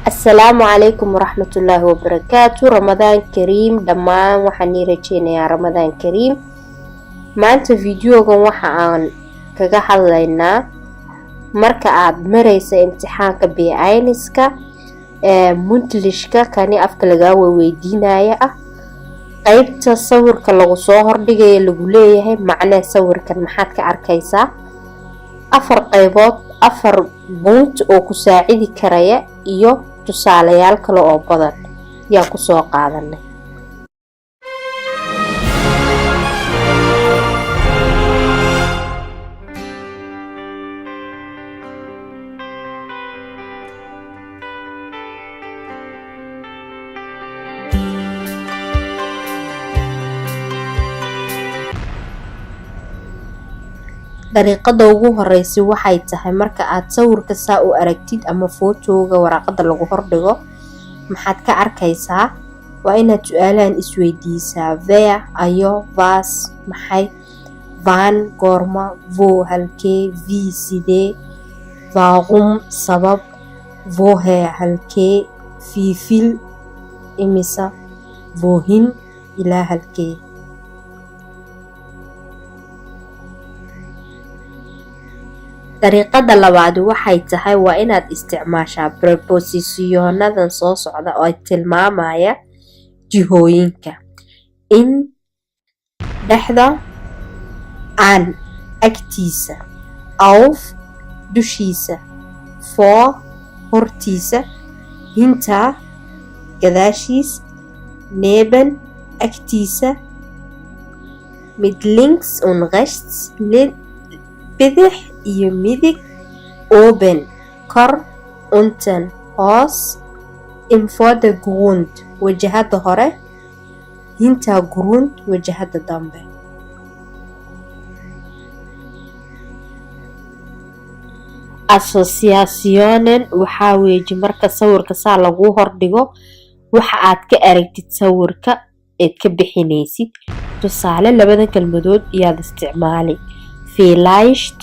السلام عليكم ورحمة الله وبركاته. رمضان كريم دمان وحني رجينا رمضان كريم. ما أنت فيديوغن وحان كغا حلينا marka aad maraysa imtixaanka B1-ska muntlishka kani afka laga weydiinaya ah qaybta sawirka lagu soo hordhigay lagu leeyahay macna sawirkan maxaad ka arkaysaa afar qaybood afar bunt oo ku saacidi karaya iyo tusaalayaal kale oo badan yaa ku soo qaadanay dariiqada ugu horeysa waxay tahay marka aad sawirka saa u aragtid ama footooga waraqada lagu hordhigo maxaad ka arkaysaa waa inaad su'aalahan isweydiisaa wer ayo was maxay wann goorma wo halkee wie sidee warum sabab woher halkee wie viel imisa wohin ilaa halkee dariiqada labaad waxay tahay waa inaad isticmaashaa prepositionadan soo socda oo tilmaamaya jihooyinka in dhexda aan agtiisa auf dushiisa vor hortiisa hinter gadaashiis neben agtiisa mit links und rechts bidix iyo midig oben kor unten hoos im Vordergrund wajahada hore Hintergrund wajahada dambe associationen waxaa weeji marka sawirka saa lagu hordhigo waxa aad ka aragtid sawirka eed ka bixinaysid tusaale labada kelmadood iyaad isticmaali vielleicht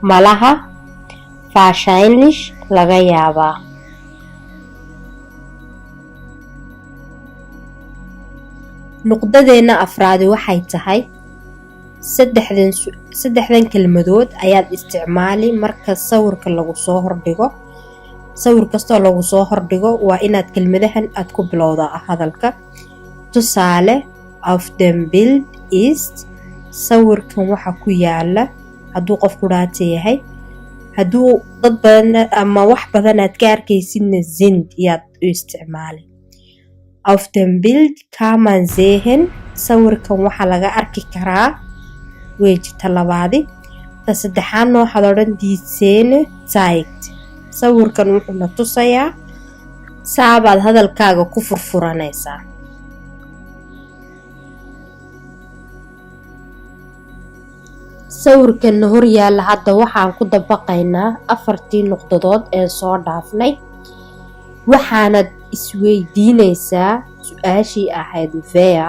malaha wahrscheinlich laga yaabaa nuqdadeena afraad waxay tahay saddexdan kelmadood ayaad isticmaali marka sawirka lagu soo hordhigo sawir kastoo lagu soo hordhigo waa inaad kelmadahan aad ku bilowdaa hadalka tusaale auf dem Bild ist sawirkan waxa ku yaala hadduu qofku dhaata yahay hadduu dad badan ama wax badan aad ka arkaysidna sind yaad u isticmaali auf dem Bild kann man sehen sawirkan waxa laga arki karaa weejita labaadi ta saddexaadna waxaad odhan die Szene zeigt sawirkan wuxuu na tusayaa saabaad hadalkaaga ku furfuranaysaa sawirkan hor yaala hadda waxaan ku dabaqaynaa afartii nuqdadood ee soo dhaafnay waxaanad isweydiinaysaa su-aashii ahayd wer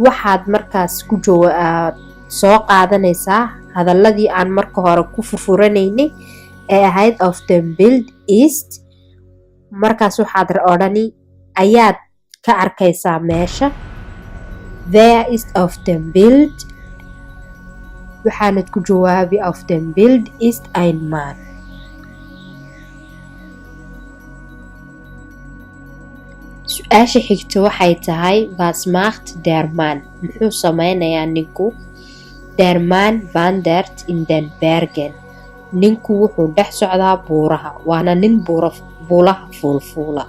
waxaad markaas ku soo qaadanaysaa hadaladii aan marka hore ku furfuranaynay ee ahayd auf dem Bild ist markaas waxaad odhani ayaad ka arkaysaa meesha wer ist auf dem Bild waxaanad ku jawaabi auf dem Bild ist ein Mann su-aasha xigta waxay tahay was macht der Mann muxuu sameynayaa ninku der Mann wandert in den Bergen ninku wuxuu dhex socdaa buuraha waana nin buulaha fuulfuula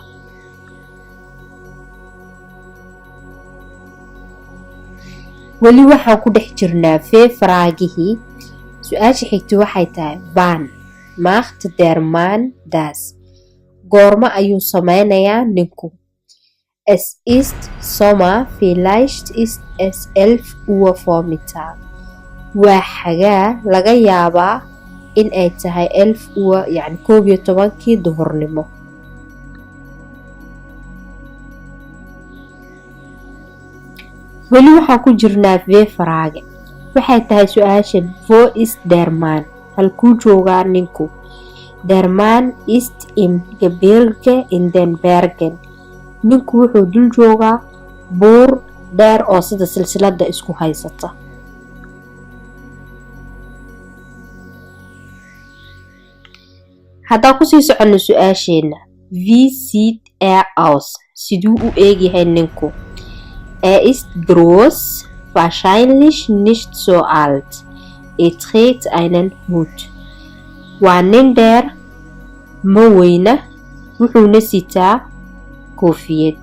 weli waxaan ku dhex jirnaa feefraagihii su-aasha xigta waxay tahay wann macht der Mann das goorma ayuu sameynayaa ninku es ist Sommer vielleicht ist es 11 Uhr Vormittag waa xagaa laga yaabaa in ay tahay 11 Uhr yani 11 duhurnimo weli waxaan ku jirnaa feefraage waxay tahay su-aashan wo ist der Mann halkuu joogaa ninku Der Mann ist im Gebirge in den Bergen. Ninku wuxuu dul joogaa buur dheer oo sida silsilada isku haysata. haddaan kusii soconno su-aasheena. Wie sieht aus? Siduu u eegyahay ninku? Ist groß, wahrscheinlich nicht so alt. Trägt einen Hut. waa nin dheer, ma weyna, wuxuuna sitaa koofiyad.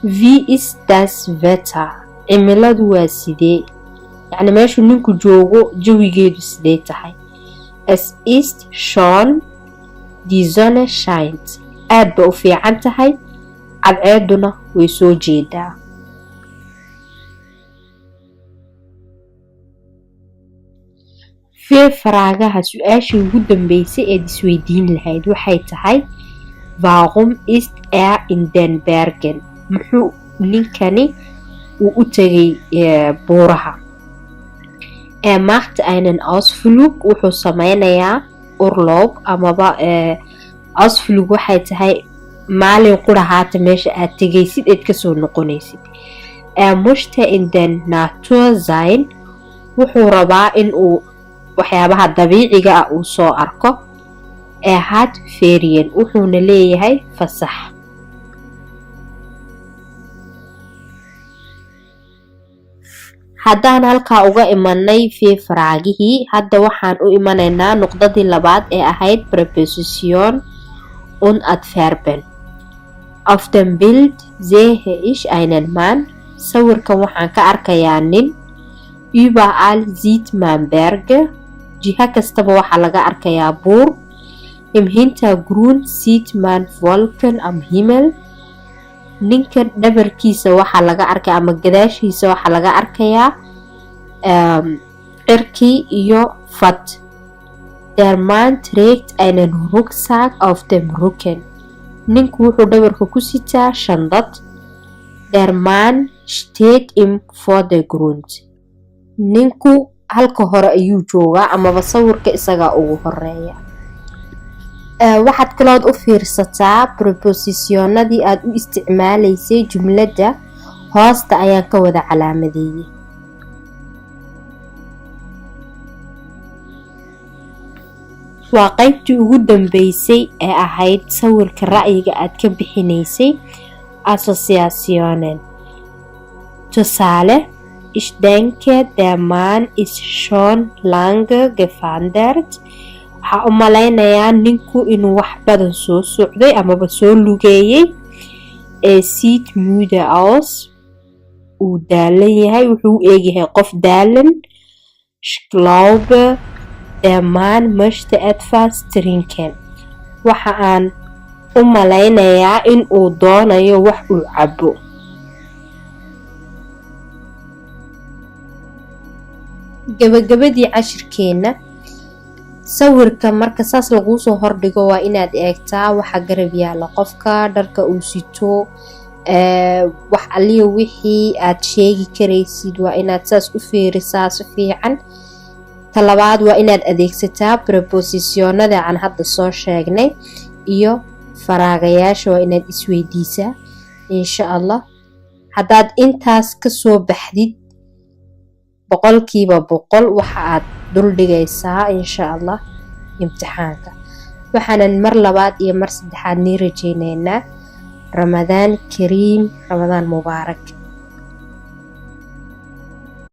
Wie ist das Wetter? cimiladu waa sidee? yacni meeshuu ninku joogo jawigeedu sidee tahay? Es ist schön, die Sonne scheint. aad ba u fiican tahay, cadceeduna way soo jeedaa. Fraagaha su-aashii ugu dambeysay eed isweydiin lahayd waxay tahay warum ist in den Bergen? muxuu ninkani uu u tegay buuraha? Macht einen Ausflug, wuxuu sameynayaa urlaub amaba Ausflug waxay tahay maalin qurahaata meesha aad tegaysid eed kasoo noqonaysid. Möchte in den Natur sein, wuxuu rabaa in uu waxyaabaha dabiiciga ah uu soo arko. Hat Ferien, wuxuuna leeyahay fasax. haddaan halkaa uga imanay faraagihii, hadda waxaan u imanaynaa nuqdadii labaad ee ahayd Präposition und Adverben. Auf dem Bild sehe ich einen Mann. sawirkan waxaan ka arkayaa nin. Überall sieht man Berge. jiha kastaba waxaa laga arkayaa buur. Im Hintergrund sieht man Wolken am Himmel. ninka dhabarkiisa waxaa laga arkaya ama gadaashiisa waxaa laga arkayaa cirkii iyo fad. Der Mann trägt einen Rucksack auf dem Rücken. ninku wuxuu dhabarka ku sitaa shandad. Der Mann steht im Vordergrund. ninku halka hore ayuu joogaa amaba sawirka isagaa ugu horeeya. waxaad kalood u fiirsataa prepositionadii aad u isticmaalaysay jumladda. hoosta ayaan ka wada calaamadeeyey. waa qaybtii ugu dambeysay ee ahayd sawirka ra'yiga aad ka bixinaysay Assoziationen. tusaale, ich denke, der Mann ist schon lange gewandert. waxaa u malaynayaa ninku inuu wax badan soo socday amaba soo lugeeyey. Sieht müde aus, uu daalan yahay, wuxuu u eegyahay qof daalan. Ich glaube, der Mann möchte etwas trinken. waxa aan u malaynayaa in uu doonayo wax uu cabo. gabagabadii cashirkeena, sawirka marka saas laguu soo hordhigo waa inaad eegtaa waxa garab yaala qofka, dharka uu sito, wax aliyo wixii aad sheegi karaysid waa inaad saas u fiirisaa si fiican. talabaad waa inaad adeegsataa prepositionada aan hadda soo sheegnay iyo faraagayaasha waa inaad isweydiisaa. insha Allah haddaad intaas kasoo baxdid 100% waxa aad dul dhigaysaa insha Allah imtixaanka. waxaanan mar labaad iyo mar saddexaad nii rajaynaynaa Ramadaan Kariim, Ramadaan Mubaarak.